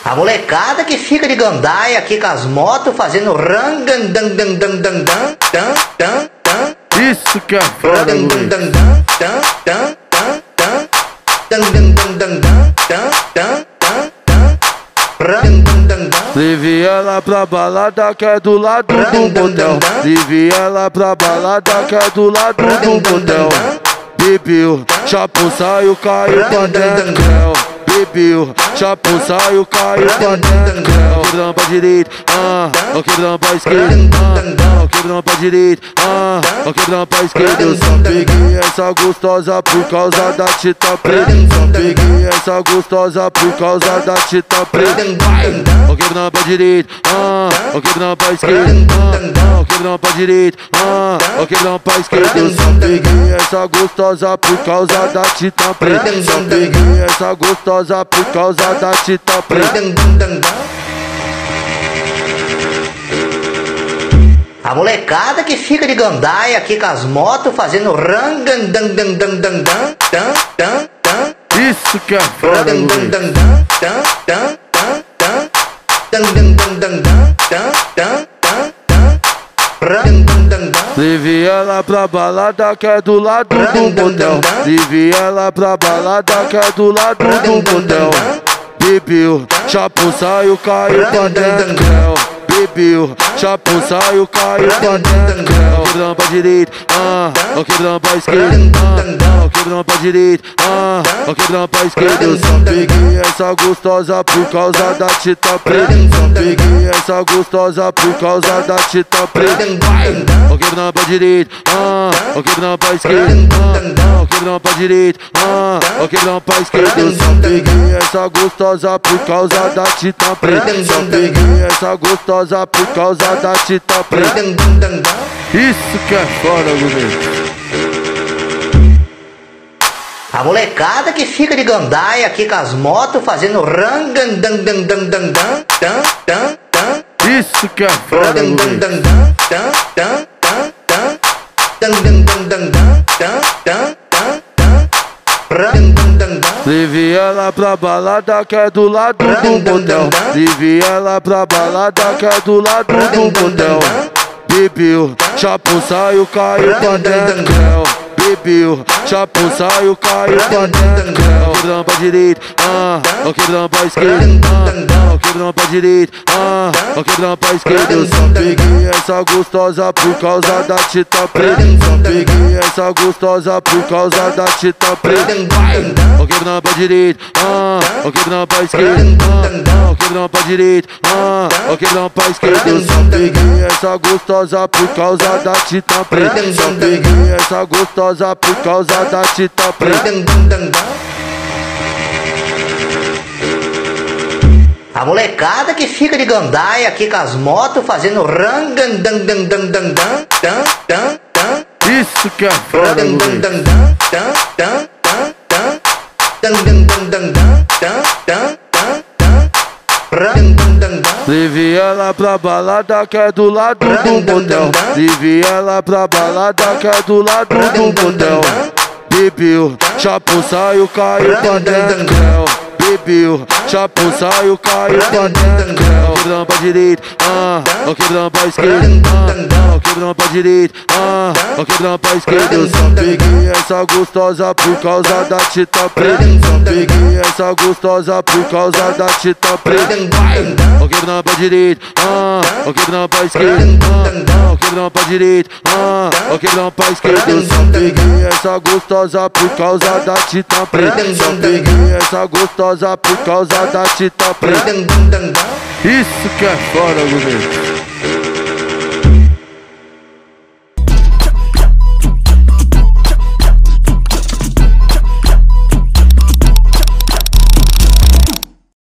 A molecada que fica de gandaia aqui com as motos fazendo Isso que é foda, leve ela pra balada que é do lado do motel. Leve ela pra balada que é do lado do motel. Bebeu, chapo saiu, caiu pra dentro. Bebeu, chapo saiu, caiu pra dentro. Quebrando pra direita, quebrando pra esquerda, quebrando pra direita, quebrando pra esquerda. Eu só peguei essa gostosa por causa da tita preta. Só peguei essa gostosa por causa da tita preta. Quebrando pra direita, quebrando pra esquerda, quebrando pra direita, quebrando pra esquerda. Eu só peguei essa gostosa por causa da tita preta. Só peguei essa gostosa por causa da tita preta. A molecada que fica de gandaia aqui com as motos fazendo Isso que é foda, leve ela pra balada que é do lado do motel. Leve ela pra balada que é do lado do motel. Bebeu, chapo saiu, caiu pra dentro. Bebeu, chapo saiu, caiu pra dentro. Quebrando pra direita, quebrando pra esquerda, quebrando pra direita, quebrando pra esquerda. Eu só peguei essa gostosa por causa da tita preta. Só peguei essa gostosa por causa da tita preta. Quebrando pra direita, quebrando pra esquerda, quebrando pra direita, quebrando pra esquerda. Eu só peguei essa gostosa por causa da tita preta. Só peguei essa gostosa por causa da tita preta. Isso que é foda, bonito. A molecada que fica de gandaia aqui com as motos fazendo Isso que é foda, leve ela pra balada que é do lado do motel. Leve ela pra balada que é do lado do motel. Bebeu, chapo saiu, caiu pra dentro. Bebeu, chapo saiu, caiu pra dentro. Quebrando pra direita, quebrando pra esquerda, quebrando pra direita, quebrando pra esquerda. Eu só peguei essa gostosa por causa da tita preta. Só peguei essa gostosa por causa da tita preta. Quebrando pra direita, quebrando pra esquerda, quebrando pra direita, quebrando pra esquerda. Eu só peguei essa gostosa por causa da tita preta. Só peguei essa gostosa por causa da tita preta. A molecada que fica de gandaia aqui com as motos fazendo Isso que é foda, leve ela pra balada que é do lado do motel. Leve ela pra balada que é do lado do motel. Bebeu, chapo saiu, caiu pra dentro. Bebeu, chapo saiu, caiu pra dentro. Quebrando pra direita, quebrando pra esquerda, quebrando pra direita, quebrando pra esquerda. Eu só peguei essa gostosa por causa da tita preta. Só peguei essa gostosa por causa da tita preta. Quebrando pra direita, quebrando pra esquerda, quebrando pra direita, quebrando pra esquerda. Eu só peguei essa gostosa por causa da tita preta. Só peguei essa gostosa por causa da tita preta. Isso que é foda, bonito.